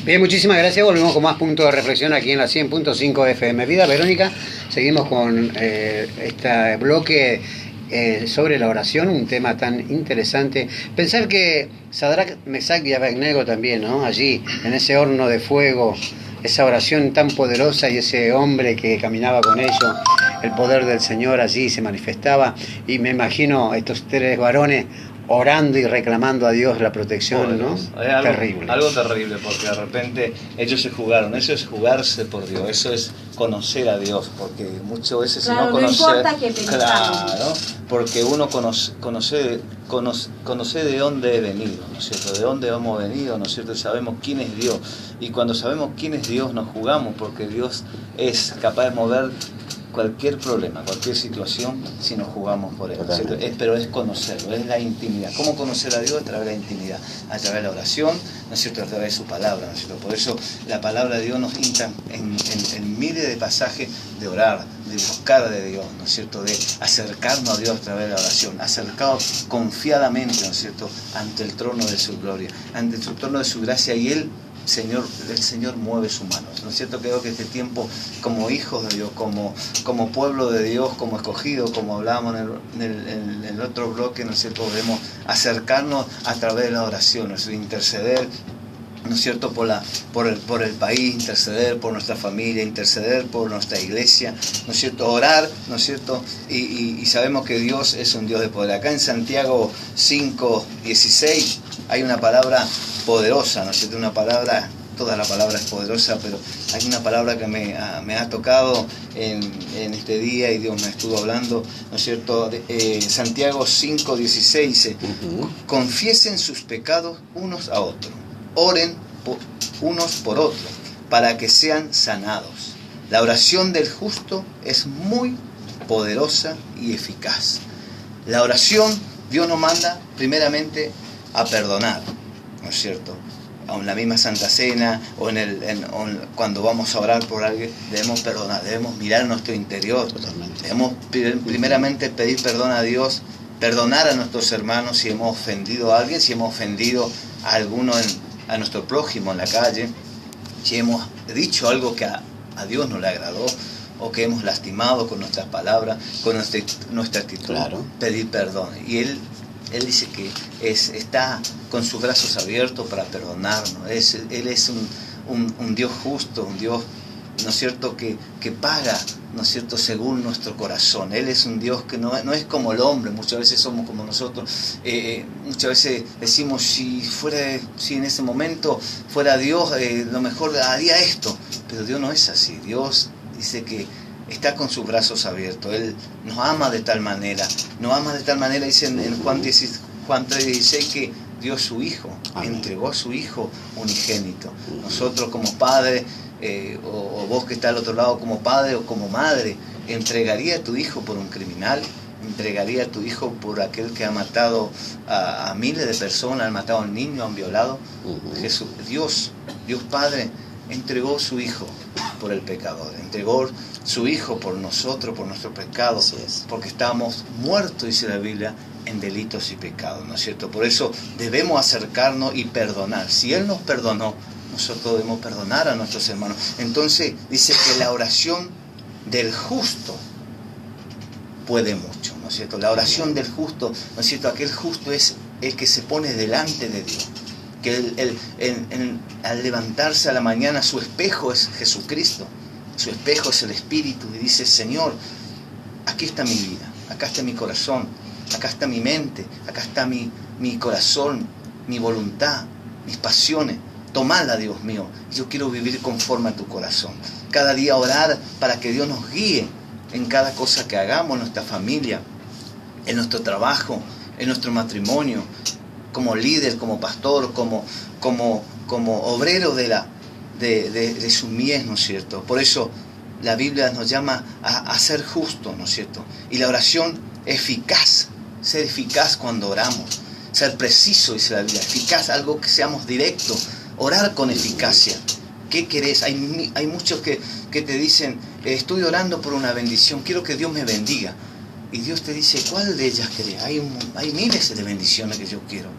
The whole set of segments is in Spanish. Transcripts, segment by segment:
Bien, muchísimas gracias. Volvemos con más puntos de reflexión aquí en la 100.5 FM Vida. Verónica, seguimos con este bloque sobre la oración, un tema tan interesante. Pensar que Sadrach, Mesach y Abednego también, ¿no? Allí, en ese horno de fuego, esa oración tan poderosa y ese hombre que caminaba con ellos, el poder del Señor allí se manifestaba. Y me imagino estos tres varones orando y reclamando a Dios la protección, ¿no? Terrible. Algo terrible, porque de repente ellos se jugaron. Eso es jugarse por Dios, eso es conocer a Dios, porque muchas veces claro, si no conocer, no importa que pensamos. claro, porque uno conoce de dónde he venido, ¿no es cierto? De dónde hemos venido, ¿no es cierto? Sabemos quién es Dios, y cuando sabemos quién es Dios nos jugamos, porque Dios es capaz de mover cualquier problema, cualquier situación, si nos jugamos por él, ¿no es cierto? Pero es conocerlo, es la intimidad. ¿Cómo conocer a Dios? A través de la intimidad, a través de la oración, ¿no es cierto? A través de su palabra, ¿no es cierto? Por eso la palabra de Dios nos insta en miles de pasajes de orar, de buscar de Dios, ¿no es cierto? De acercarnos a Dios a través de la oración, acercados confiadamente, ¿no es cierto? Ante el trono de su gloria, ante el trono de su gracia, y el Señor mueve su mano, ¿no es cierto? Creo que este tiempo, como hijos de Dios, como pueblo de Dios, como escogido, como hablábamos en el otro bloque, ¿no es cierto? Debemos acercarnos a través de la oración, ¿no es cierto? Interceder, ¿no es cierto? Por el país, interceder por nuestra familia, interceder por nuestra iglesia, ¿no es cierto? Orar, ¿no es cierto? Y sabemos que Dios es un Dios de poder. Acá en Santiago 5:16 hay una palabra poderosa, ¿no es cierto? Una palabra, toda la palabra es poderosa, pero hay una palabra que me ha tocado en este día y Dios me estuvo hablando, ¿no es cierto? Santiago 5:16 dice, confiesen sus pecados unos a otros, oren unos por otros, para que sean sanados. La oración del justo es muy poderosa y eficaz. La oración, Dios nos manda primeramente a perdonar, ¿no es cierto? En la misma Santa Cena o cuando vamos a orar por alguien, debemos perdonar, debemos mirar nuestro interior. Totalmente. Debemos primeramente pedir perdón a Dios, perdonar a nuestros hermanos si hemos ofendido a alguien, si hemos ofendido a alguno, a nuestro prójimo en la calle, si hemos dicho algo que a Dios no le agradó, o que hemos lastimado con nuestras palabras, con nuestra actitud. Claro. Pedir perdón. Y Él dice que está con sus brazos abiertos para perdonarnos. Él es un Dios justo, un Dios, ¿no es cierto?, que paga, ¿no es cierto?, según nuestro corazón. Él es un Dios que no es como el hombre. Muchas veces somos como nosotros. Muchas veces decimos, si en ese momento fuera Dios, lo mejor haría esto. Pero Dios no es así. Dios dice que está con sus brazos abiertos. Él nos ama de tal manera. Dice en Juan 3:16 que dio su Hijo, entregó a su Hijo unigénito. Nosotros como padres, o vos que está al otro lado como padre o como madre, ¿entregaría a tu hijo por un criminal? ¿Entregaría a tu hijo por aquel que ha matado a miles de personas, ha matado a un niño, han violado? Dios Padre entregó su Hijo por el pecador, entregó su Hijo por nosotros, por nuestro pecado, porque estábamos muertos, dice la Biblia, en delitos y pecados, ¿no es cierto? Por eso debemos acercarnos y perdonar. Si Él nos perdonó, nosotros debemos perdonar a nuestros hermanos. Entonces dice que la oración del justo puede mucho, ¿no es cierto? La oración del justo, ¿no es cierto? Aquel justo es el que se pone delante de Dios, que al levantarse a la mañana su espejo es Jesucristo, su espejo es el Espíritu, y dice, Señor, aquí está mi vida, acá está mi corazón, acá está mi mente, acá está mi corazón, mi voluntad, mis pasiones. Tomala, Dios mío, yo quiero vivir conforme a tu corazón. Cada día orar para que Dios nos guíe en cada cosa que hagamos, en nuestra familia, en nuestro trabajo, en nuestro matrimonio, como líder, como pastor, como obrero de su mies, ¿no es cierto? Por eso la Biblia nos llama a ser justos, ¿no es cierto? Y la oración eficaz, ser eficaz cuando oramos, ser preciso, dice la Biblia, eficaz, algo que seamos directos, orar con eficacia. ¿Qué querés? Hay muchos que te dicen, estoy orando por una bendición, quiero que Dios me bendiga. y Dios te dice, ¿cuál de ellas querés? Hay miles de bendiciones que yo quiero.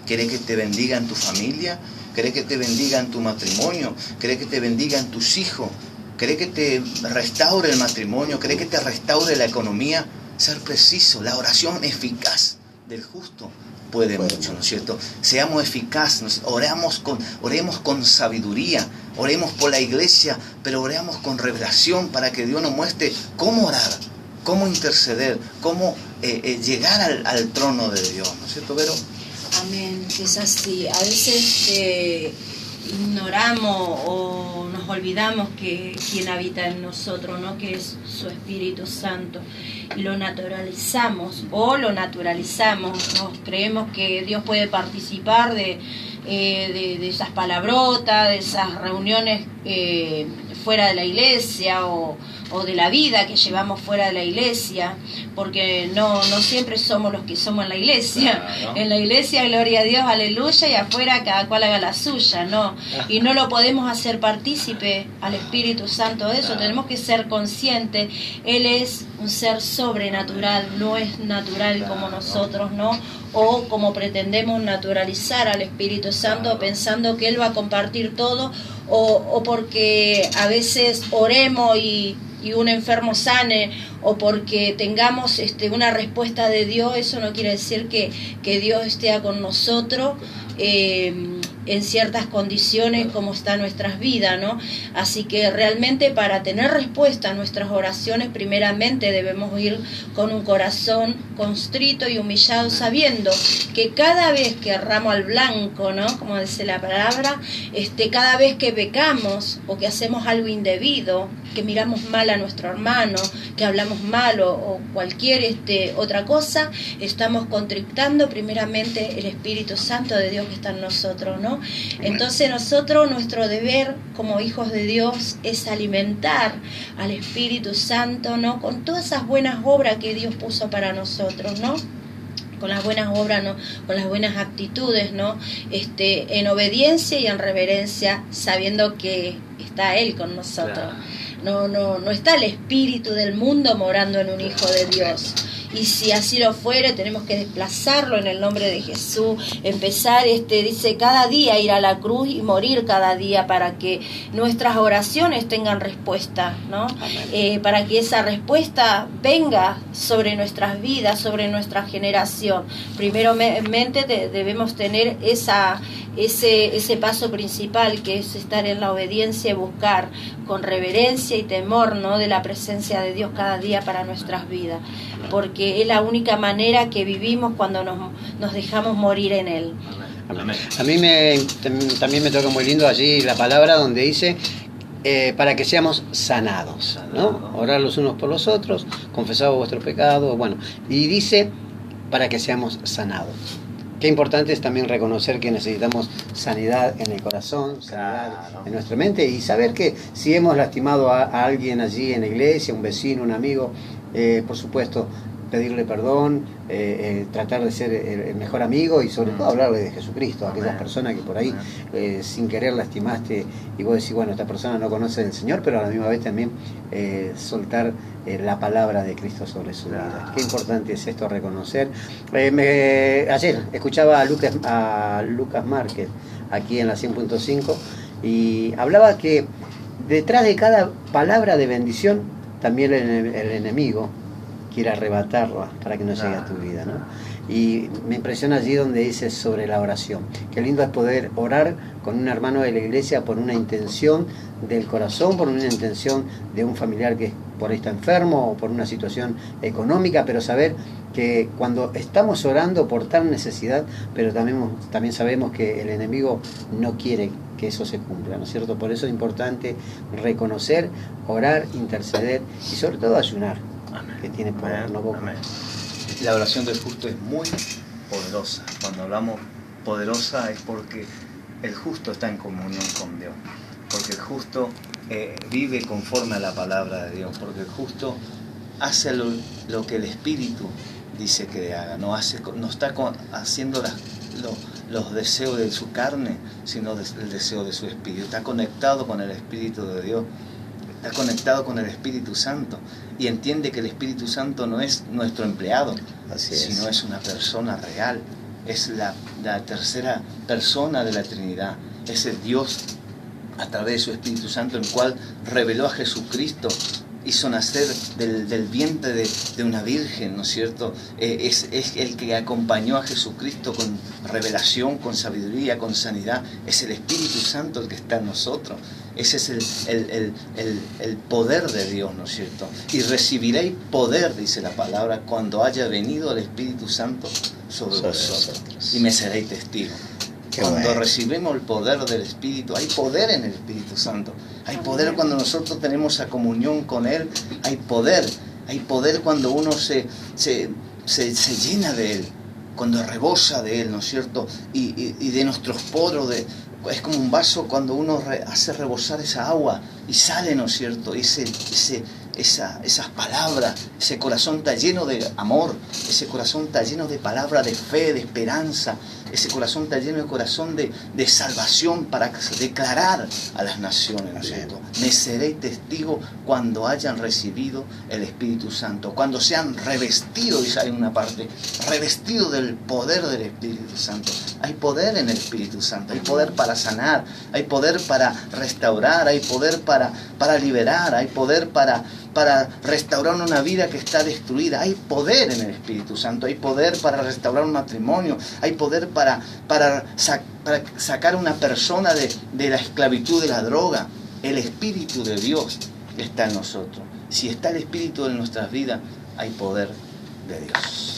¿Querés que te bendiga en tu familia? ¿Querés que te bendiga en tu matrimonio? ¿Querés que te bendiga en tus hijos? ¿Querés que te restaure el matrimonio? ¿Querés que te restaure la economía? Ser preciso, la oración eficaz del justo puede mucho, ¿no es cierto? Seamos eficaces, oremos con sabiduría, oremos por la iglesia, pero oremos con revelación para que Dios nos muestre cómo orar, cómo interceder, cómo llegar al trono de Dios, ¿no es cierto, Vero? Amén, es así. A veces ignoramos o nos olvidamos que quien habita en nosotros, ¿no? Que es su Espíritu Santo, y lo naturalizamos, ¿no? Creemos que Dios puede participar de esas palabrotas, de esas reuniones fuera de la iglesia o de la vida que llevamos fuera de la iglesia, porque no siempre somos los que somos en la iglesia. Claro. En la iglesia, gloria a Dios, aleluya, y afuera cada cual haga la suya, ¿no? Y no lo podemos hacer partícipe al Espíritu Santo de eso. Claro. Tenemos que ser conscientes. Él es un ser sobrenatural, no es natural. Claro. Como nosotros, ¿no? O como pretendemos naturalizar al Espíritu Santo. Claro. Pensando que Él va a compartir todo, o porque a veces oremos y un enfermo sane, o porque tengamos una respuesta de Dios. Eso no quiere decir que Dios esté con nosotros en ciertas condiciones como está nuestras vidas, ¿no? Así que realmente para tener respuesta a nuestras oraciones, primeramente debemos ir con un corazón constrito y humillado, sabiendo que cada vez que erramos al blanco, ¿no? Como dice la palabra, cada vez que pecamos o que hacemos algo indebido, que miramos mal a nuestro hermano, que hablamos mal o cualquier otra cosa, estamos contrictando primeramente el Espíritu Santo de Dios que está en nosotros, ¿no? Entonces nosotros, nuestro deber como hijos de Dios es alimentar al Espíritu Santo, ¿no? Con todas esas buenas obras que Dios puso para nosotros, ¿no? Con las buenas obras, ¿no? Con las buenas actitudes, ¿no? En obediencia y en reverencia, sabiendo que está Él con nosotros. Claro. No está el espíritu del mundo morando en un hijo de Dios. Y si así lo fuere, tenemos que desplazarlo en el nombre de Jesús. Empezar, dice, cada día ir a la cruz y morir cada día para que nuestras oraciones tengan respuesta, ¿no? Para que esa respuesta venga sobre nuestras vidas, sobre nuestra generación. Primeramente debemos tener ese paso principal, que es estar en la obediencia y buscar con reverencia y temor, ¿no? De la presencia de Dios cada día para nuestras vidas, porque es la única manera que vivimos cuando nos dejamos morir en Él. Amén. A mí también me toca muy lindo allí la palabra donde dice para que seamos sanados, ¿no? Orar los unos por los otros, confesados vuestros pecados, bueno, y dice para que seamos sanados. Qué importante es también reconocer que necesitamos sanidad en el corazón, sanidad en nuestra mente, y saber que si hemos lastimado a alguien allí en la iglesia, un vecino, un amigo, por supuesto, pedirle perdón, tratar de ser el mejor amigo y sobre todo hablarle de Jesucristo a aquellas personas que por ahí sin querer lastimaste y vos decís, bueno, esta persona no conoce del Señor, pero a la misma vez también soltar la palabra de Cristo sobre su vida. Qué importante es esto, reconocer. Ayer escuchaba a Lucas Márquez aquí en la 100.5 y hablaba que detrás de cada palabra de bendición también el enemigo quiere arrebatarla para que no llegue a tu vida, ¿no? Y me impresiona allí donde dice sobre la oración. Qué lindo es poder orar con un hermano de la iglesia por una intención del corazón, por una intención de un familiar que por ahí está enfermo o por una situación económica, pero saber que cuando estamos orando por tal necesidad, pero también sabemos que el enemigo no quiere que eso se cumpla, ¿no es cierto? Por eso es importante reconocer, orar, interceder y sobre todo ayunar. Amén. Que tiene poder, no poco. La oración del justo es muy poderosa. Cuando hablamos poderosa es porque el justo está en comunión con Dios, porque el justo vive conforme a la palabra de Dios, porque el justo hace lo que el Espíritu dice que haga, no está haciendo los deseos de su carne, sino el deseo de su Espíritu. Está conectado con el Espíritu de Dios. está conectado con el Espíritu Santo y entiende que el Espíritu Santo no es nuestro empleado, sino es una persona real, es la tercera persona de la Trinidad, es el Dios a través de su Espíritu Santo, el cual reveló a Jesucristo, hizo nacer del vientre de una virgen, ¿no es cierto? Es el que acompañó a Jesucristo con revelación, con sabiduría, con sanidad. Es el Espíritu Santo el que está en nosotros. Ese es el poder de Dios, ¿no es cierto? Y recibiréis poder, dice la palabra, cuando haya venido el Espíritu Santo sobre vosotros. Y me seréis testigos. Cuando recibimos el poder del Espíritu, hay poder en el Espíritu Santo. Hay poder cuando nosotros tenemos esa comunión con Él. Hay poder cuando uno se llena de Él, cuando rebosa de Él, ¿no es cierto? Y de nuestros poros, es como un vaso cuando uno hace rebosar esa agua y sale, ¿no es cierto? Esas palabras, ese corazón está lleno de amor, ese corazón está lleno de palabras de fe, de esperanza, ese corazón está lleno de corazón de salvación para declarar a las naciones, ¿no es cierto? Me seréis testigo cuando hayan recibido el Espíritu Santo, cuando sean revestidos, dice ahí en una parte, revestidos del poder del Espíritu Santo. Hay poder en el Espíritu Santo, hay poder para sanar, hay poder para restaurar, hay poder para liberar, hay poder para restaurar una vida que está destruida. Hay poder en el Espíritu Santo, hay poder para restaurar un matrimonio, hay poder para sacar a una persona de la esclavitud de la droga. El Espíritu de Dios está en nosotros. Si está el Espíritu en nuestras vidas, hay poder de Dios.